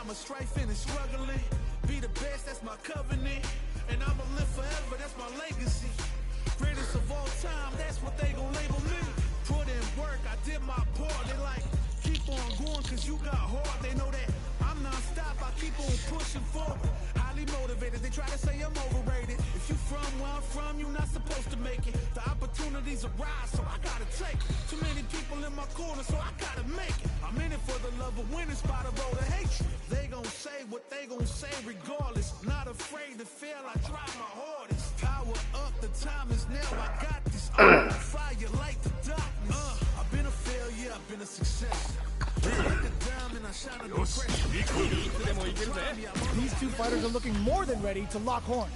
I'm a strife and struggling. Be the best, that's my covenant. And I'ma live forever, that's my legacy. Greatest of all time, that's what they gon' label me. Put in work, I did my part. They like, keep on going cause you got hard. They know that I'm non-stop, I keep on pushing forward. Highly motivated, they try to say I'm overrated. If you from where I'm from, you're not supposed to make it. The opportunities arise, so I gotta take it. Too many people in my corner, so I gotta make it. I'm in it for the love of winning, spot of all the hatred. They gon' say what they gon' say regardless. Not afraid to fail, I try my hardest. Power up, the time is now, I got this. I'm on fire like the darkness. I've been a failure, I've been a success. These two fighters are looking more than ready to lock horns.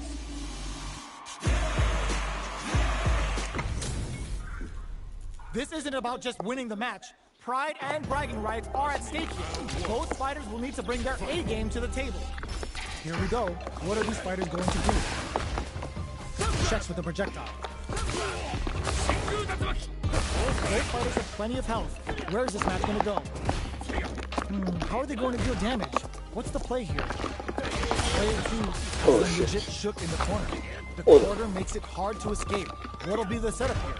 This isn't about just winning the match. Pride and bragging rights are at stake here. Both fighters will need to bring their A game to the table. Here we go. What are these fighters going to do? Checks with the projectile. Both fighters have plenty of health. Where is this match going to go? How are they going to deal damage? What's the play here? Player 2 is legit shook in the corner. The quarter makes it hard to escape. What'll be the setup here?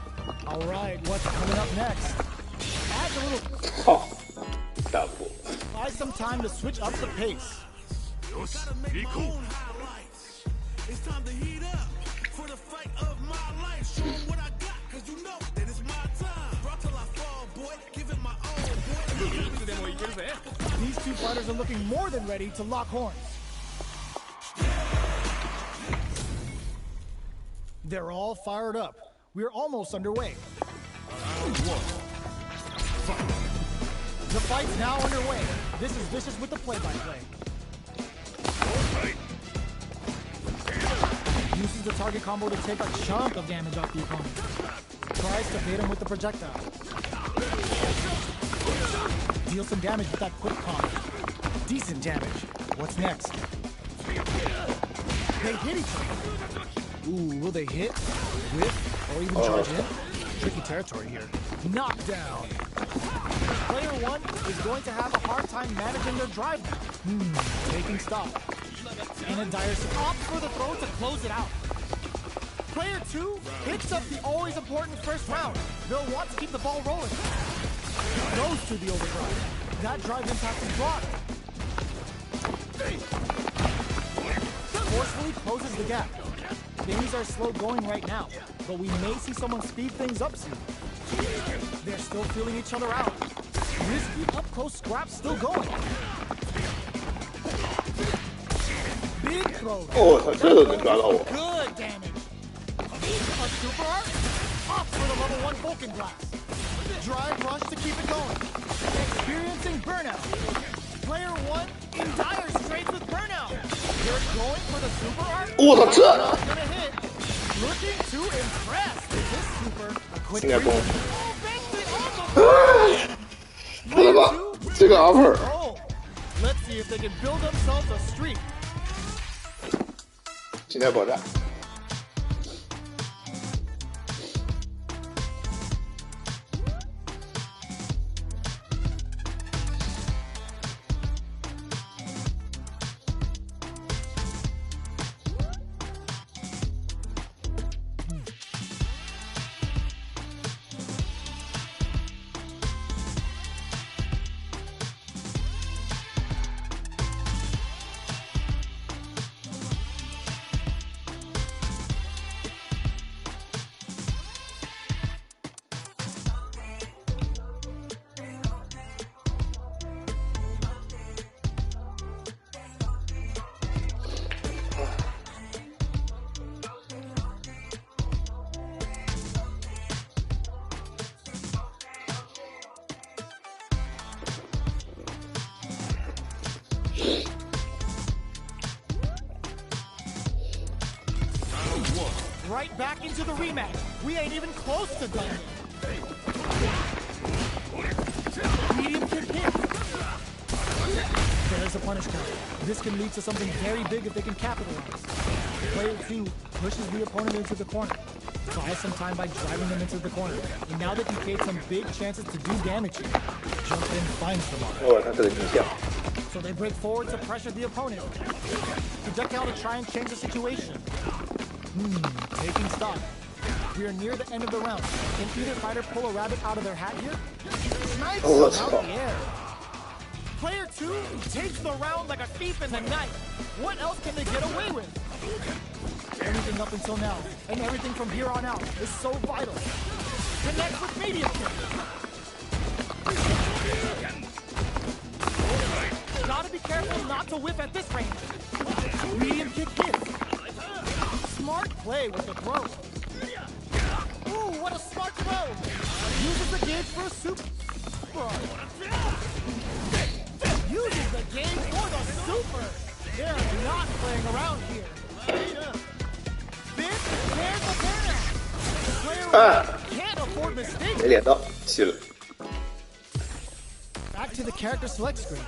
Alright, what's coming up next? Add a little... Buy some time to switch up the pace. It's time to heat up for the fight of my life. Show them what I got, cause you know that it's my time. Brought till I fall, boy. Give it my all, boy. These two fighters are looking more than ready to lock horns. They're all fired up. We're almost underway. The fight's now underway. This is Vicious with the play-by-play. Uses the target combo to take a chunk of damage off the opponent. Tries to bait him with the projectile. Deal some damage with that quick combo. Decent damage. What's next? They hit each other. Ooh, will they hit, whip, or even charge in? Tricky territory here. Knockdown. Player 1 is going to have a hard time managing their drive now. Taking stock. And a dire opt for the throw to close it out. Player 2 hits up the always important first round. They'll want to keep the ball rolling. Goes to the overdrive. That drive impact is broad. Forcefully closes the gap. Things are slow going right now, but we may see someone speed things up soon. They're still feeling each other out. Risky up-close scraps still going. Big throw. Good damage. A super art. Off for the level 1 Vulcan Blast. Drive rush to keep it going. Experiencing burnout. Player 1 in dire straits with burnout. They're going for the super art. Not gonna hit. Looking to impress. With this super, a quick oh, let's see if they can build themselves a streak. 精彩爆炸。Right back into the rematch. We ain't even close to done. Medium kick hit. There's a punish count. This can lead to something very big if they can capitalize. Player 2 pushes the opponent into the corner. Buys some time by driving them into the corner. And now they can create some big chances to do damage here. Jump in, finds the mark. 哦，他这个影响。So they break forward to pressure the opponent. Projectile to try and change the situation. Taking stock. We are near the end of the round. Can either fighter pull a rabbit out of their hat here? Snipes out the air. Player 2 takes the round like a thief in the night. What else can they get away with? Everything up until now, and everything from here on out is so vital. Connects with medium kick. Gotta be careful not to whiff at this range. Medium kick hits. Smart play with the throw. Ooh, what a smart throw! Uses the gauge for a super. Uses the gauge for the super. They're not playing around here. This there's the burnout. Player one can't afford mistakes. 没连到，去了。 Back to the character select screen.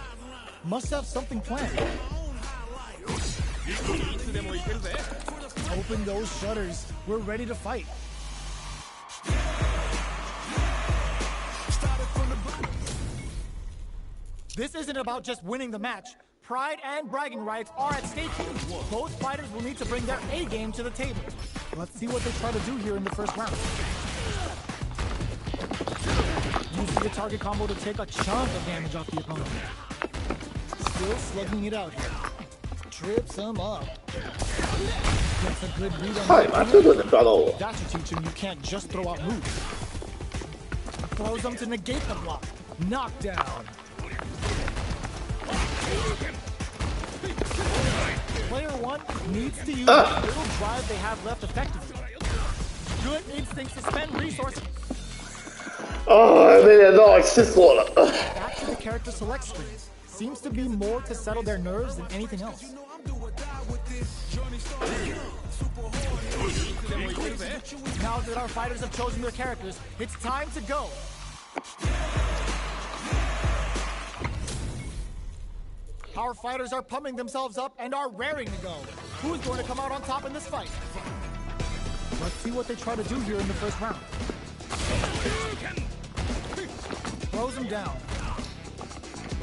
Must have something planned. Open those shutters. We're ready to fight. This isn't about just winning the match. Pride and bragging rights are at stake here. Both fighters will need to bring their A game to the table. Let's see what they try to do here in the first round. Using the target combo to take a chunk of damage off the opponent. Still slugging it out here. Trips him up. Gets a good read on 嗨妈，这都能抓到我！ That should teach him you can't just throw out moves. Throws him to negate the block. Knockdown. Player 1 needs to use the little drive they have left effectively. Good instincts to spend resources. 啊，没连到，气死我了！ Back to the character select screen. Seems to be more to settle their nerves than anything else. Now that our fighters have chosen their characters, it's time to go. Our fighters are pumping themselves up and are raring to go. Who's going to come out on top in this fight? Let's see what they try to do here in the first round. Throws him down.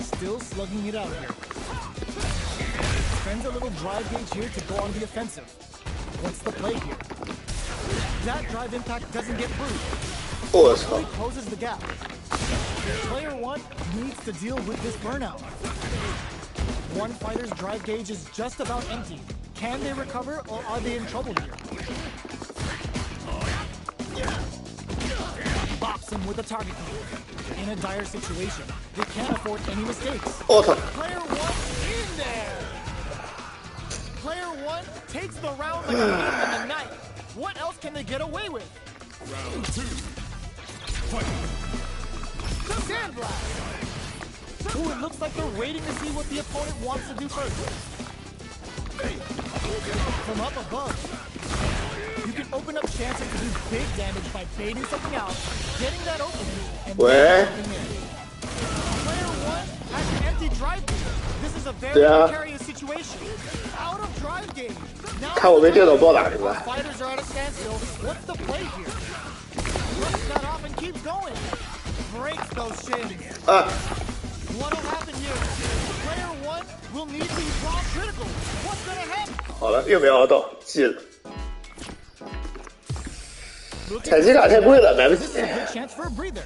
Still slugging it out here. Spends a little drive gauge here to go on the offensive. What's the play here? That drive impact doesn't get through. 我操！ Really closes the gap. Player 1 needs to deal with this burnout. One fighter's drive gauge is just about empty. Can they recover or are they in trouble here? Bops him with a target move. In a dire situation, they can't afford any mistakes. 我操！ Player 1 in there! Player 1 takes the round like a thief in the night. What else can they get away with? Round 2. Fight. The Sandblast! Ooh, it looks like they're waiting to see what the opponent wants to do first. From up above, you can open up chances to do big damage by baiting something out, getting that opening, and then jumping in. Player 1 has an empty drive gauge. This is a very precarious situation. Out of drive gauge. Now 看我被电脑暴打是吧？ fighters are at a standstill. What's the play here? Flips that off and keeps going. Breaks those shins. 啊！ What'll happen here? Player 1 will need to draw critical. What's gonna happen? 好了，又没熬到，记了。采集卡太贵了，买不 This 起 is。a good chance for a breather.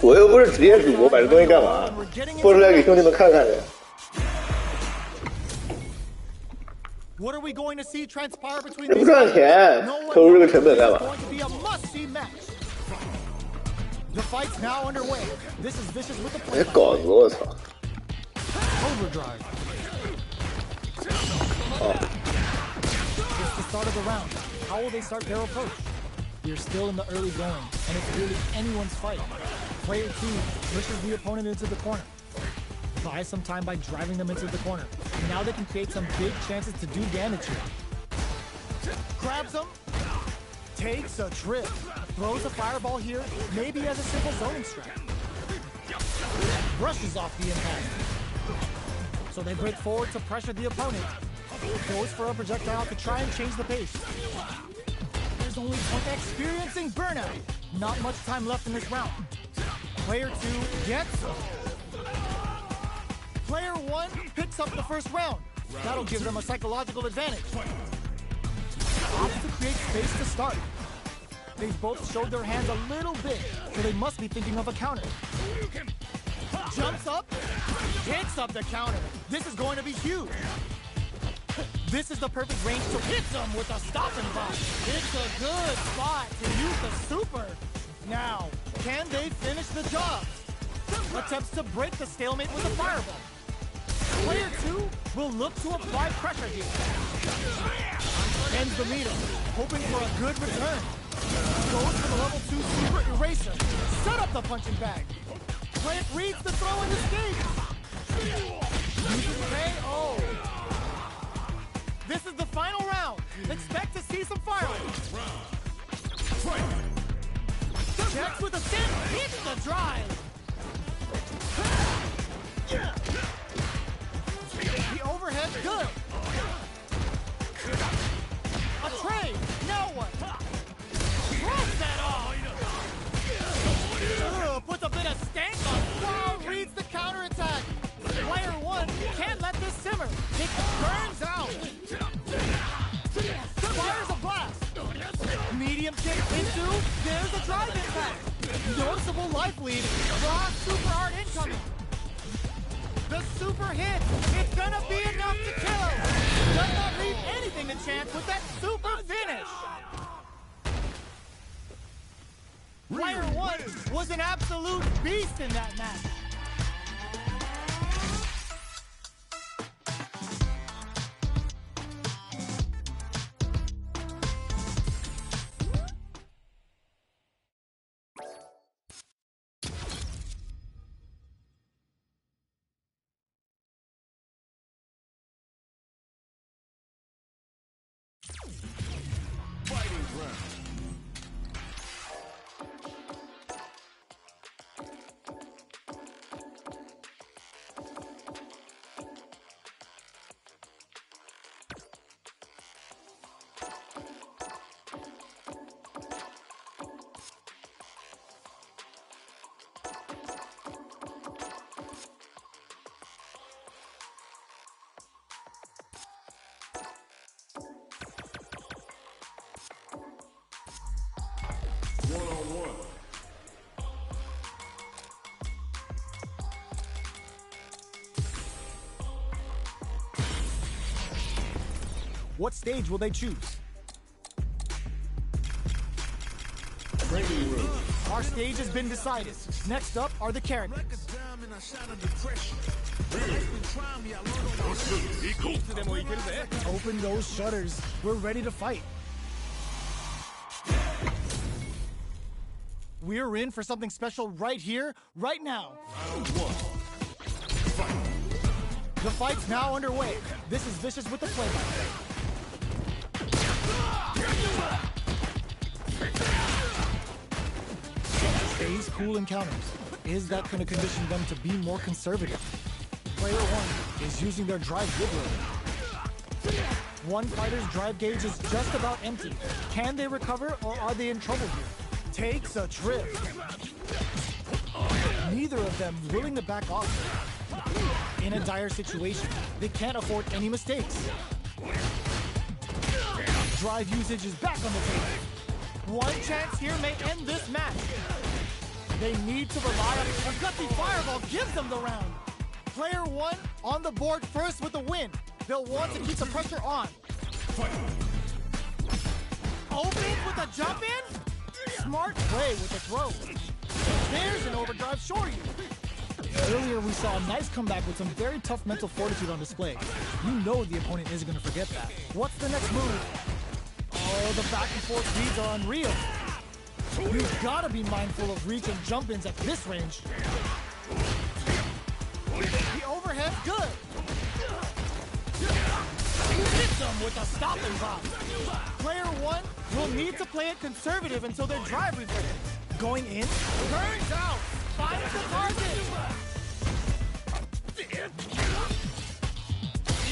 我又不是职业主播，买这东西干嘛？播出来给兄弟们看看的。 What are we going to see transpire between 这不 these 赚 fighters? 钱， No one 投入这个 knows. 成本 This 干 is 嘛？ going to be a must-see match. The fight's now underway. This is vicious with the 哎 play. 稿子，我操！ Overdrive. It's the start of the round. How will they start their approach? You're still in the early going, and it's really anyone's fight. Player 2 pushes the opponent into the corner. Buy some time by driving them into the corner. Now they can create some big chances to do damage here. Grabs them. Takes a trip. Throws a fireball here, maybe as a simple zoning strat. Brushes off the impact. So they break forward to pressure the opponent. Goes for a projectile to try and change the pace. There's only one experiencing burnout. Not much time left in this round. Player 2 gets them. Player 1 picks up the first round. That'll give them a psychological advantage. Opts to create space to start. They've both showed their hands a little bit, so they must be thinking of a counter. Jumps up, picks up the counter. This is going to be huge. This is the perfect range to hit them with a stop and pop. It's a good spot to use the super. Now, can they finish the job? Attempts to break the stalemate with a fireball. Player 2 will look to apply pressure here. Ends the meter, hoping for a good return. Goes for the level 2 super eraser. Set up the punching bag. Plant reads the throw and escapes. Uses KO. This is the final round. Expect to see some fireworks. Checks with a stand, hits the drive. The overhead, good. A trade, now what? Throws that off. Puts a bit of stank on. Wow, reads the counterattack. Player 1 can't let this simmer. It burns out. Fires a blast. Medium kick into. There's a drive impact. Noticeable life lead. Raw super hard incoming. The super hit. It's gonna be enough to kill. Does not leave anything to chance with that super finish. Player 1 was an absolute beast in that match. One-on-one. What stage will they choose? Training room. Our stage has been decided. Next up are the characters. Open those shutters. We're ready to fight. We're in for something special right here, right now. The fight's now underway. This is Vicious with the play-by-play. Stays cool in counters. Is that going to condition them to be more conservative? Player 1 is using their drive liberally. One fighter's drive gauge is just about empty. Can they recover or are they in trouble here? Takes a trip. Neither of them willing to back off. In a dire situation, they can't afford any mistakes. Drive usage is back on the table. One chance here may end this match. They need to rely on a gutsy fireball gives them the round. Player 1 on the board first with the win. They'll want to keep the pressure on. Opens with a jump in. Smart play with the throw. There's an overdrive shorty. Earlier we saw a nice comeback with some very tough mental fortitude on display. You know the opponent isn't going to forget that. What's the next move? Oh, the back and forth reads are unreal. You've got to be mindful of reach and jump-ins at this range. The overhead, good. Hits them with a stop and pop. Player 1 will need to play it conservative until their drive reverses. Going in, turns out, finds the target.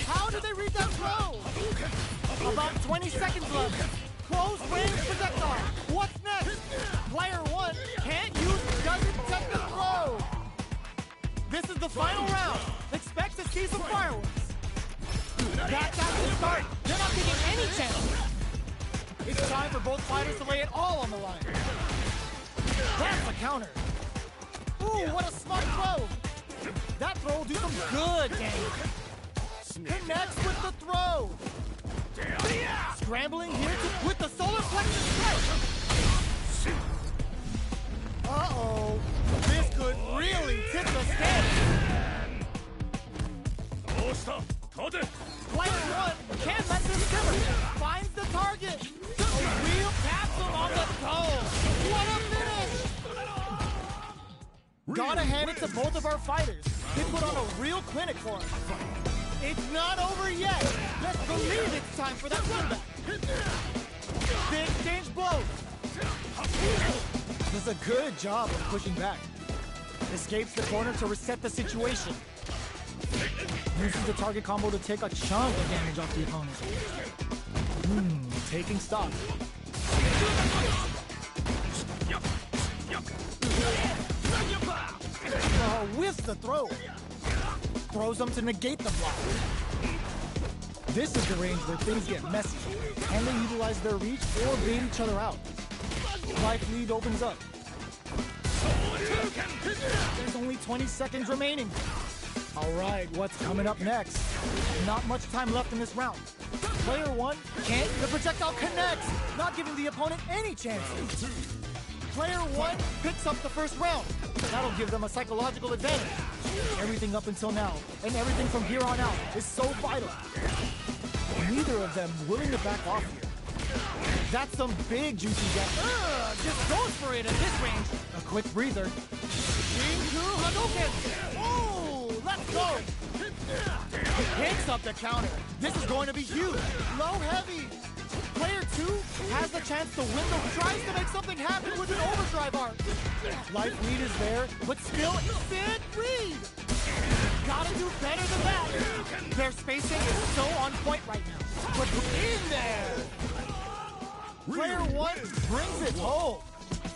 How did they read that throw? About 20 seconds left. Close range projectile. What's next? Player 1 can't use, doesn't check the throw. final round. Expect to see some fireworks. That's at the start. They're not taking any chance. It's time for both fighters to lay it all on the line. That's a counter. Ooh, what a smart throw. That throw will do some good damage. Connects with the throw. Scrambling here with the solar plexus strike. Uh-oh. This could really tip the scale. Player one can't let this simmer. Finds the target. A real capsule on the toe. What a finish! Gotta hand it to both of our fighters. They put on a real clinic for us. It's not over yet. Let's believe it's time for that comeback. They exchange blows. Does a good job of pushing back. Escapes the corner to reset the situation. Uses the target combo to take a chunk of damage off the opponent. Taking stock. Whiffs the throw. Throws them to negate the block. This is the range where things get messy. Can they utilize their reach or bait each other out? Life lead opens up. There's only 20 seconds remaining. All right, what's coming up next? Not much time left in this round. Player one can't. The projectile connects, not giving the opponent any chances. Player one picks up the first round. That'll give them a psychological advantage. Everything up until now, and everything from here on out, is so vital. Neither of them willing to back off here. That's some big juicy gas. Just goes for it at this range. A quick breather. Into Hadouken. Oh, let's go. Picks up the counter. This is going to be huge. Low heavy. Player two has the chance to win, though tries to make something happen with an overdrive arc. Life lead is there, but still Sid Reed. Gotta do better than that. Their spacing is so on point right now. But in there. Player one brings it home.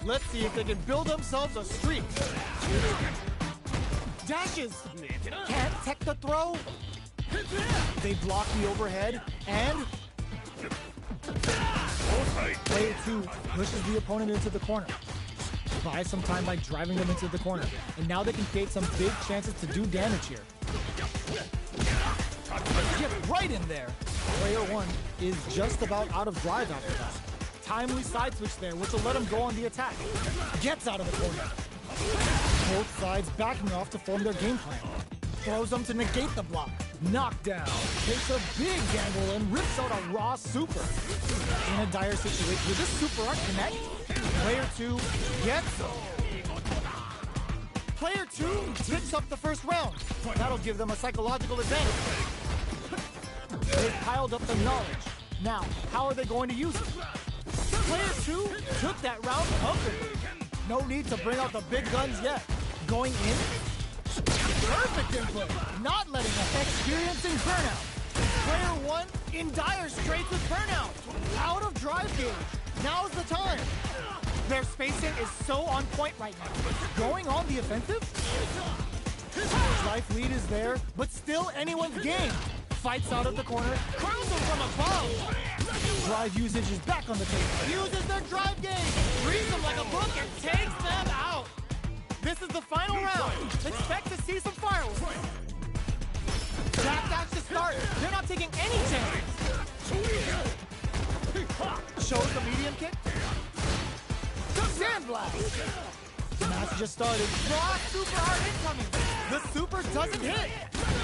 Let's see if they can build themselves a streak. Dashes. Can't tech the throw. They block the overhead and player two pushes the opponent into the corner. Buys some time by driving them into the corner. And now they can create some big chances to do damage here. Get right in there. Player one is just about out of drive after that. Timely side switch there, which will let him go on the attack. Gets out of the corner. Both sides backing off to form their game plan. Throws them to negate the block. Knockdown. Takes a big gamble and rips out a raw super. In a dire situation, will this super art connect? Player two gets him. Player two picks up the first round. That'll give them a psychological advantage. They've piled up the knowledge. Now, how are they going to use it? Player two took that round comfortably. No need to bring out the big guns yet. Going in. Perfect input. Not letting up. Experiencing burnout. Player one in dire straits with burnout. Out of drive gauge. Now's the time. Their spacing is so on point right now. Going on the offensive? Life lead is there, but still anyone's game. Fights out of the corner. Crowns them from above. Drive usage is back on the table. Uses their drive gauge. Reads them like a book and takes them out. This is the final round. Expect to see some fireworks. That's the start. They're not taking any chances. Shows the medium kick. Sandblast. The match just started. Raw super hard incoming. The super doesn't hit.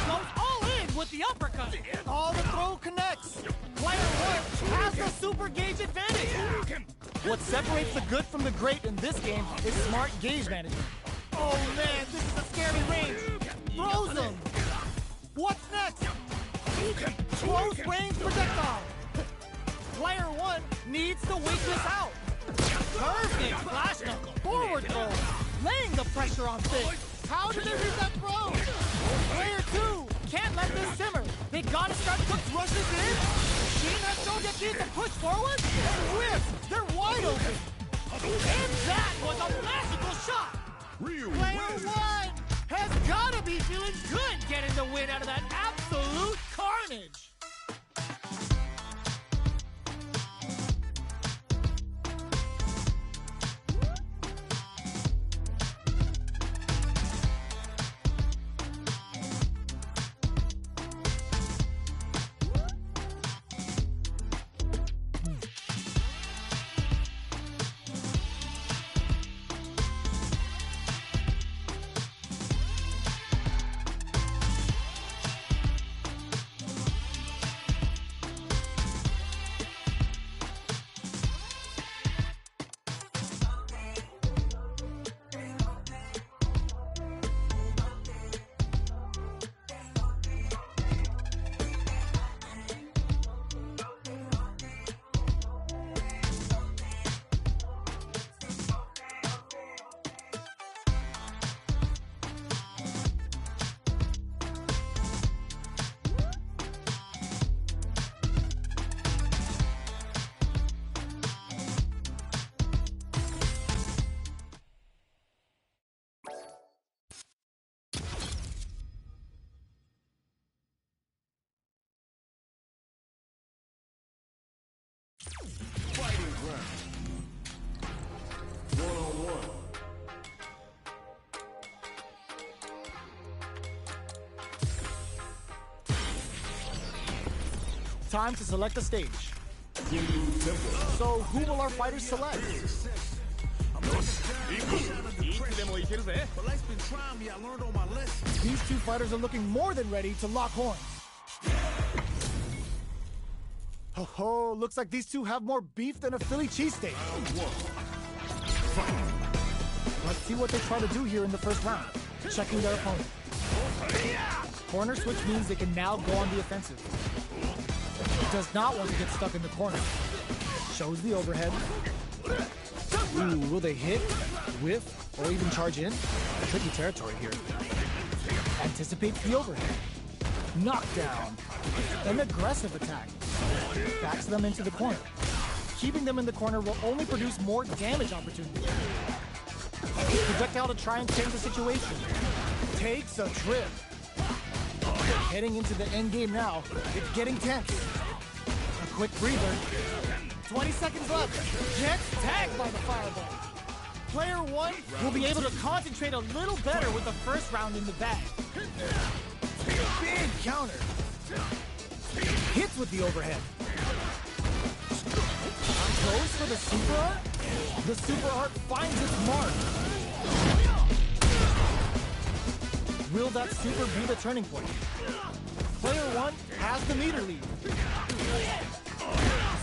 Goes all in with the uppercut. All the throw connects. Player one has the super gauge advantage. What separates the good from the great in this game is smart gauge management. Oh man, this is a scary range. Throws them. What's next? Close range projectile. Player one needs to wait this out. Perfect flash knuckle. Forward throw. Laying the pressure on Fig. How did they read that throw? Player two can't let this simmer. They gotta start quick rushes in. Shin has Shogeki to push forward. And whip. They're wide open. And that was a magical shot. Player one has gotta be feeling time to select a stage. So who will our fighters select? But life's been trying me, I learned all my lessons. These two fighters are looking more than ready to lock horns. Oh, looks like these two have more beef than a Philly cheesesteak. Let's see what they try to do here in the first round. Checking their opponent. Corner switch means they can now go on the offensive. Does not want to get stuck in the corner. Shows the overhead. Ooh, will they hit, whiff, or even charge in? Tricky territory here. Anticipates the overhead. Knockdown. An aggressive attack. Backs them into the corner. Keeping them in the corner will only produce more damage opportunities. Projectile to try and change the situation. Takes a trip. Heading into the end game now. It's getting tense. A quick breather. 20 seconds left. Gets tagged by the fireball. Player one will be able to concentrate a little better with the first round in the bag. Big counter. Hits with the overhead. Goes for the super art. The super art finds its mark. Will that super be the turning point? Player one has the meter lead.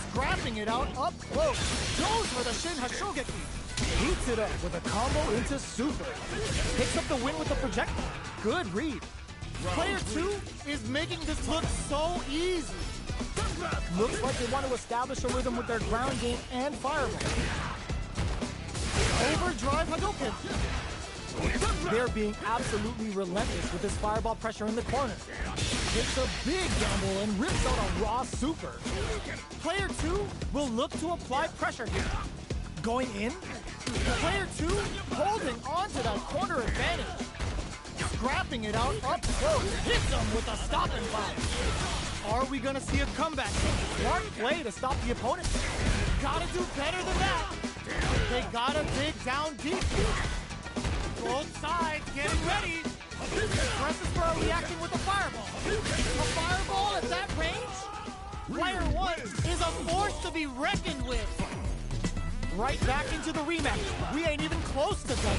Scrapping it out up close. Goes for the Shin Hashogeki. Heats it up with a combo into super. Picks up the win with the projectile. Good read. Player two is making this look so easy. Looks like they want to establish a rhythm with their ground game and fireball. Overdrive Hadouken. They're being absolutely relentless with this fireball pressure in the corner. It's a big gamble and rips out a raw super. Player two will look to apply pressure here. Going in. Player two holding on to that corner advantage. Scrapping it out up close. Hits them with a stop and fight. Are we gonna see a comeback? Smart play to stop the opponent. Gotta do better than that. They gotta dig down deep. Both sides getting ready. Presses for a reaction with a fireball. A fireball at that range? Player one is a force to be reckoned with. Right back into the rematch. We ain't even close to done.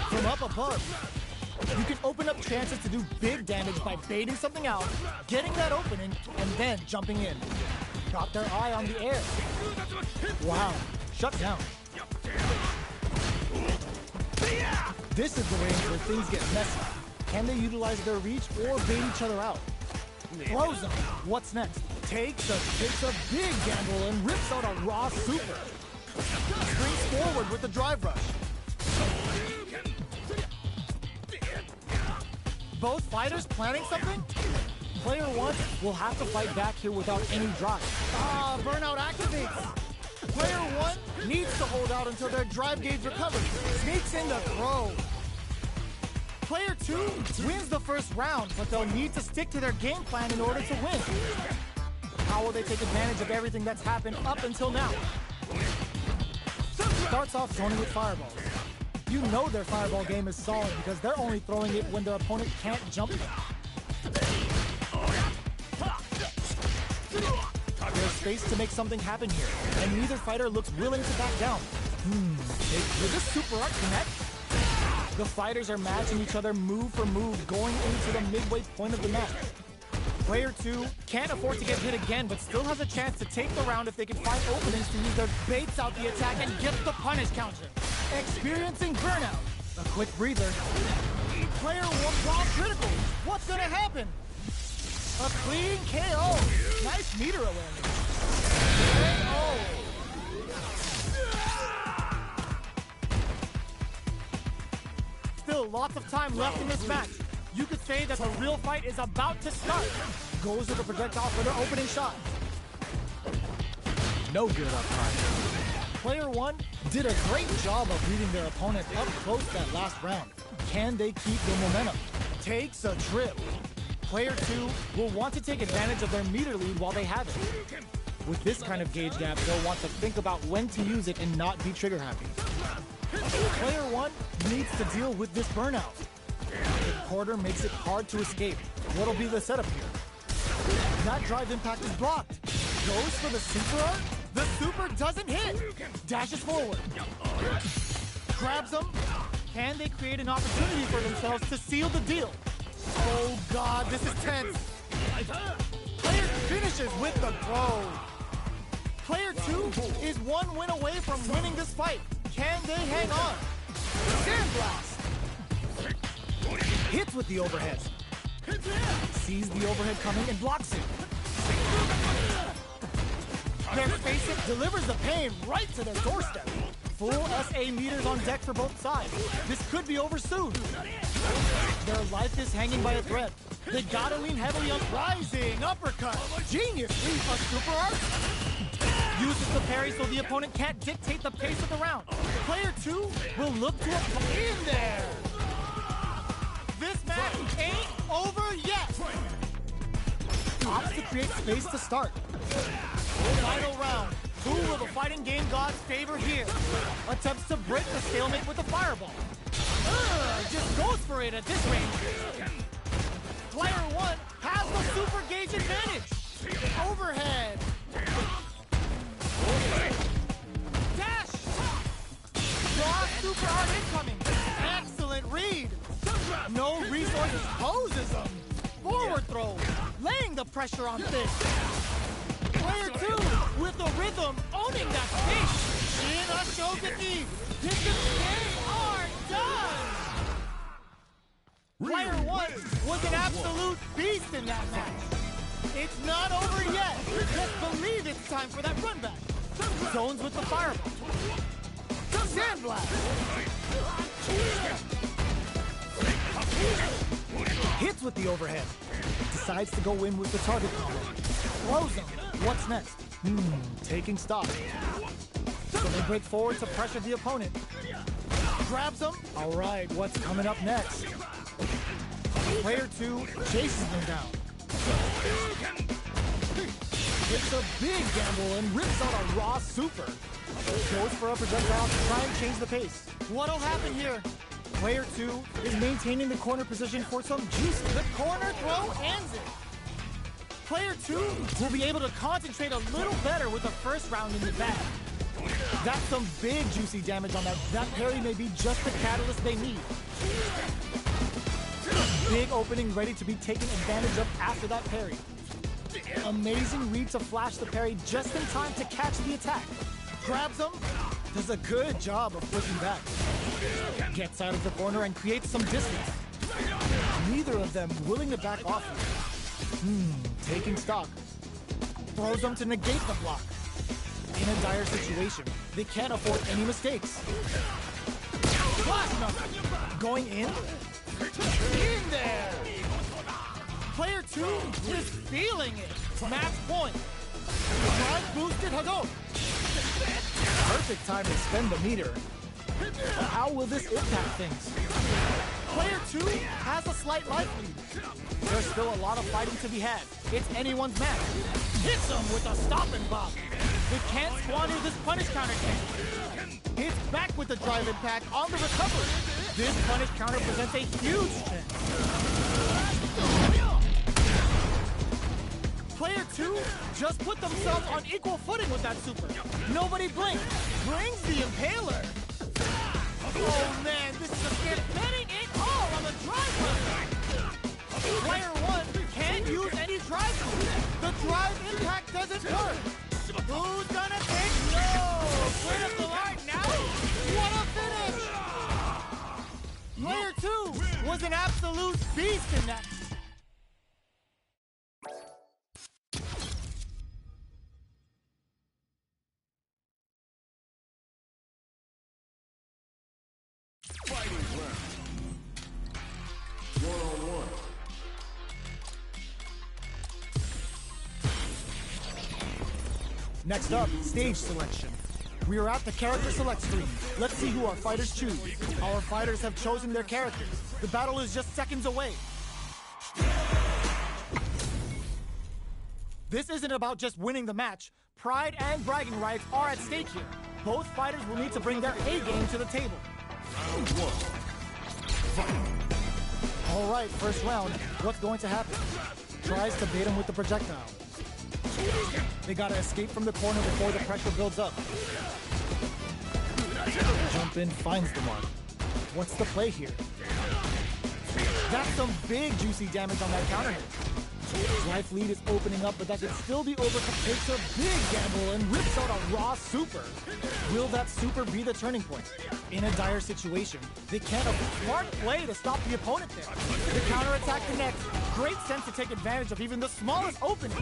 From up above, you can open up chances to do big damage by baiting something out, getting that opening, and then jumping in. Got their eye on the air. Wow, shut down. This is the range where things get messy. Can they utilize their reach or bait each other out? Throws them. What's next? Takes a big gamble and rips out a raw super. Springs forward with the drive rush. Both fighters planning something? Player one will have to fight back here without any drive. Burnout activates. Player one needs to hold out until their drive gauge recovers. Sneaks in the throw. Player two wins the first round, but they'll need to stick to their game plan in order to win. How will they take advantage of everything that's happened up until now? Starts off zoning with fireballs. You know their fireball game is solid because they're only throwing it when their opponent can't jump them. There's space to make something happen here, and neither fighter looks willing to back down. Will this super art connect? The fighters are matching each other move for move going into the midway point of the match. Player two can't afford to get hit again, but still has a chance to take the round if they can find openings to use their baits out the attack and get the punish counter. Experiencing burnout. A quick breather. Player one bomb critical. What's gonna happen? A clean KO. Nice meter awareness. KO. Still lots of time left in this match. You could say that the real fight is about to start. Goes with the projectile for their opening shot. No good up front. Player one did a great job of reading their opponent up close that last round. Can they keep the momentum? Takes a trip. Player two will want to take advantage of their meter lead while they have it. With this kind of gauge gap, they'll want to think about when to use it and not be trigger happy. Player one needs to deal with this burnout. The quarter makes it hard to escape. What'll be the setup here? That drive impact is blocked. Goes for the super art. The super doesn't hit. Dashes forward. Grabs them. Can they create an opportunity for themselves to seal the deal? Oh God, this is tense. Player finishes with the throw. Player 2 is one win away from winning this fight. Can they hang on? Sandblast. Hits with the overhead. Sees the overhead coming and blocks it. Their basic delivers the pain right to their doorstep. Full SA meters on deck for both sides. This could be over soon. Their life is hanging by a thread. They gotta lean heavily on rising uppercut. Genius read a super art. Uses the parry so the opponent can't dictate the pace of the round. Player 2 will look to apply in there. This match ain't over yet. Opts to create space to start. Final round. Who will the fighting game gods favor here? Attempts to break the stalemate with a fireball. Just goes for it at this range. Player 1 has the super gauge advantage. Overhead. Dash. Raw super art incoming. Excellent read. No resources poses him. Forward throw. Laying the pressure on Fish. Player 2 with the rhythm owning that space. In a Shogeki. This is they are done. Player 1 was an absolute beast in that match. It's not over yet. Just believe it's time for that run back. Zones with the fireball. Sandblast. Hits with the overhead. Decides to go in with the target combo. Throws him. What's next? Taking stock. So they break forward to pressure the opponent. Grabs him. All right, what's coming up next? Player 2 chases them down. It's a big gamble and rips out a raw super. Goes for a projectile to try and change the pace. What'll happen here? Player 2 is maintaining the corner position for some juice. The corner throw ends it. Player 2 will be able to concentrate a little better with the first round in the bag. That's some big juicy damage on that. That parry may be just the catalyst they need. Big opening ready to be taken advantage of after that parry. Amazing read to flash the parry just in time to catch the attack. Grabs him, does a good job of pushing back. Gets out of the corner and creates some distance. Neither of them willing to back off. Taking stock. Throws them to negate the block. In a dire situation, they can't afford any mistakes. Going in? In there! Player 2 is feeling it. Match point. Drive boosted Hadouken. Perfect time to spend the meter. But how will this impact things? Player 2 has a slight life lead. There's still a lot of fighting to be had. It's anyone's match. Hits him with a stop and bop. They can't squander this punish counter kick. Hits back with the drive impact on the recovery. This punish counter presents a huge chance. Player 2 just put themselves on equal footing with that super. Nobody blinks. Brings the impaler. Oh man, this is a skip. Betting it all on the drive runner. Player 1 can't use any drive moves. The drive impact doesn't work. Who's gonna take no? Critical art now. What a finish! Player 2 was an absolute beast in that. Fighting round. 1-on-1. Next up, stage selection. We are at the character select screen. Let's see who our fighters choose. Our fighters have chosen their characters. The battle is just seconds away. This isn't about just winning the match. Pride and bragging rights are at stake here. Both fighters will need to bring their A game to the table. Round 1. Fight. All right, first round. What's going to happen? Tries to bait him with the projectile. They gotta escape from the corner before the pressure builds up. Jump in, finds the mark. What's the play here? That's some big juicy damage on that counter hit. Life lead is opening up, but that could still be overcome. Takes a big gamble and rips out a raw super. Will that super be the turning point? In a dire situation, they can't a smart play to stop the opponent there. The counterattack connects. Great sense to take advantage of even the smallest opening.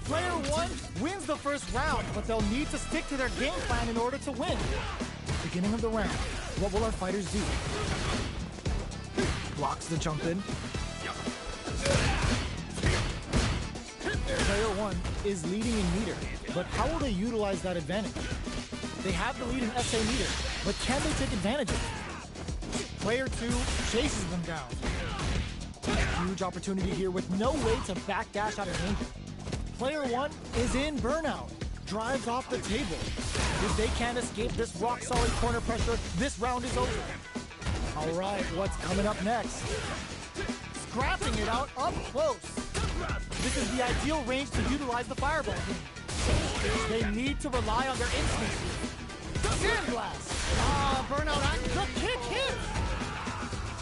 Player one wins the first round, but they'll need to stick to their game plan in order to win. Beginning of the round, what will our fighters do? Blocks the jump in. Player one is leading in meter, but how will they utilize that advantage? They have the lead in SA meter, but can they take advantage of it? Player two chases them down. Huge opportunity here with no way to backdash out of danger. Player one is in burnout, drives off the table. If they can't escape this rock-solid corner pressure, this round is over. All right, what's coming up next? Scrapping it out up close. This is the ideal range to utilize the fireball team. They need to rely on their instincts. Sandblast! Burnout act. The kick hits!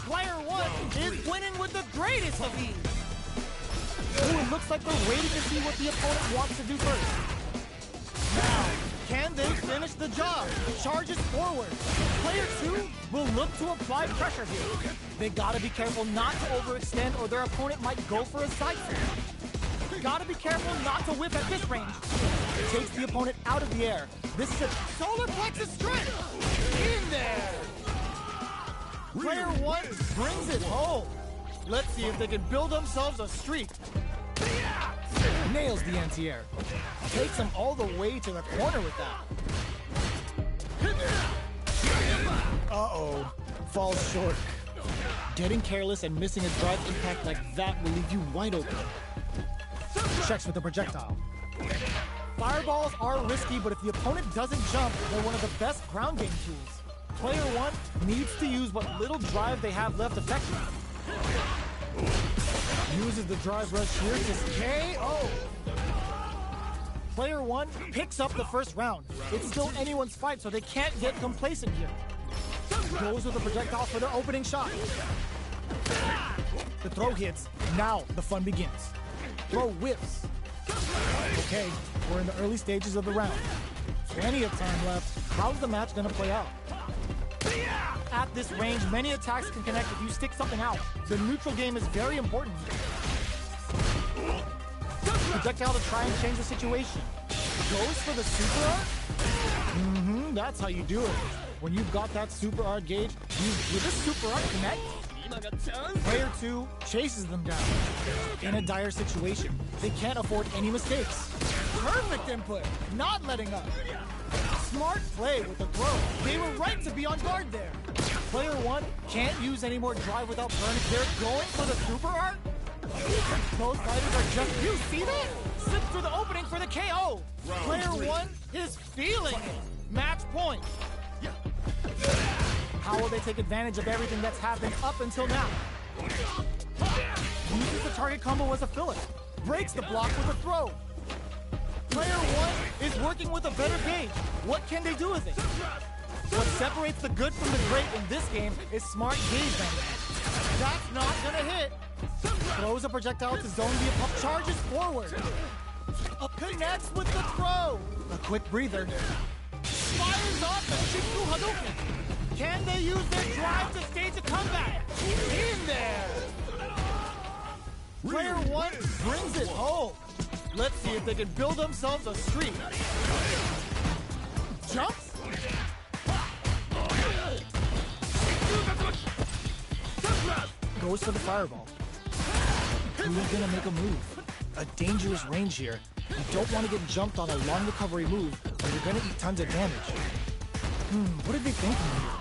Player one is winning with the greatest of ease. Ooh, it looks like they're waiting to see what the opponent wants to do first. Now, can they finish the job? Charges forward. Player two will look to apply pressure here. They gotta be careful not to overextend or their opponent might go for a side switch. Gotta be careful not to whip at this range. Takes the opponent out of the air. This is a solar plexus strike. In there. Player one brings it home. Let's see if they can build themselves a streak. Nails the anti-air. Takes him all the way to the corner with that. Uh-oh. Falls short. Getting careless and missing a drive impact like that will leave you wide open. Checks with the projectile. Fireballs are risky, but if the opponent doesn't jump, they're one of the best ground game tools. Player one needs to use what little drive they have left effectively. Uses the drive rush here to KO. Player one picks up the first round. It's still anyone's fight, so they can't get complacent here. Goes with the projectile for the opening shot. The throw hits. Now the fun begins. Throw whips. Okay, we're in the early stages of the round. Plenty of time left. How's the match gonna play out? At this range, many attacks can connect if you stick something out. The neutral game is very important. Projectile to try and change the situation. Goes for the super art? That's how you do it. When you've got that super art gauge, will this super art connect? Player two chases them down. In a dire situation, they can't afford any mistakes. Perfect input, not letting up. Smart play with the throw. They were right to be on guard there. Player one can't use any more drive without burning. They're going for the super art. Those fighters are just, you see that? Slips through the opening for the KO. Player one is feeling it. Match point. How will they take advantage of everything that's happened up until now? Uses the target combo as a filler. Breaks the block with a throw. Player one is working with a better gauge. What can they do with it? What separates the good from the great in this game is smart gauge management. That's not gonna hit. Throws a projectile to zone the opponent. Charges forward. Connects with the throw. A quick breather. Fires off the Shinku Hadouken. Can they use their drive to stage a comeback? In there. Player one brings it home. Let's see if they can build themselves a streak. Jumps. Goes for the fireball. Who's gonna make a move? A dangerous range here. You don't want to get jumped on a long recovery move, or you're gonna eat tons of damage. What are they thinking here?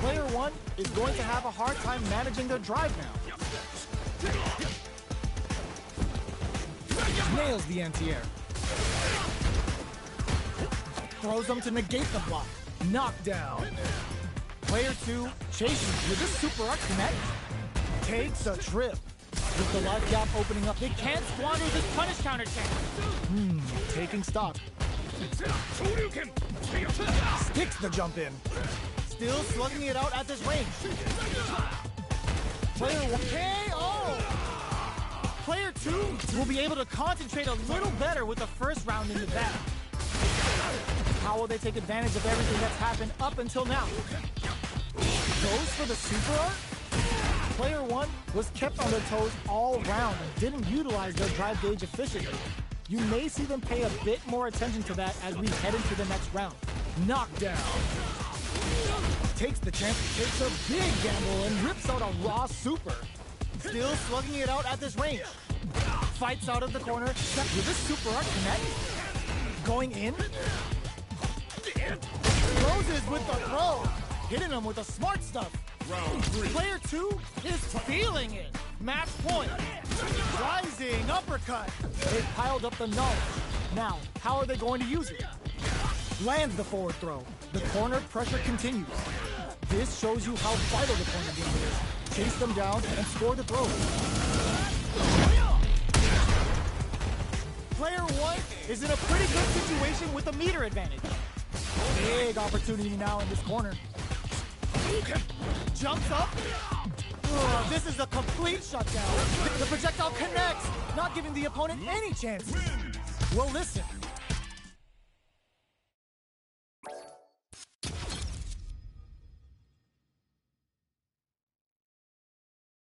Player one is going to have a hard time managing their drive now. Nails the anti-air. Throws them to negate the block. Knockdown. Player two chases with this super art connect. Takes a trip. With the life gap opening up, they can't squander this punish counter chance. Taking stock. Sticks the jump in. Still slugging it out at this range. Player 1 KO! Player 2 will be able to concentrate a little better with the first round in the bag. How will they take advantage of everything that's happened up until now? Goes for the super art? Player 1 was kept on their toes all round and didn't utilize their drive gauge efficiently. You may see them pay a bit more attention to that as we head into the next round. Knockdown. Takes the chance, takes a big gamble and rips out a raw super. Still slugging it out at this range. Fights out of the corner. Will this super art connect? Going in? Closes with the throw. Hitting him with the smart stuff. Player 2 is feeling it. Match point. Rising uppercut. They've piled up the knowledge. Now, how are they going to use it? Lands the forward throw. The corner pressure continues. This shows you how vital the corner game is. Chase them down and score the throw. Player 1 is in a pretty good situation with a meter advantage. Big opportunity now in this corner. Jumps up. This is a complete shutdown. The projectile connects, not giving the opponent any chance. Well, listen,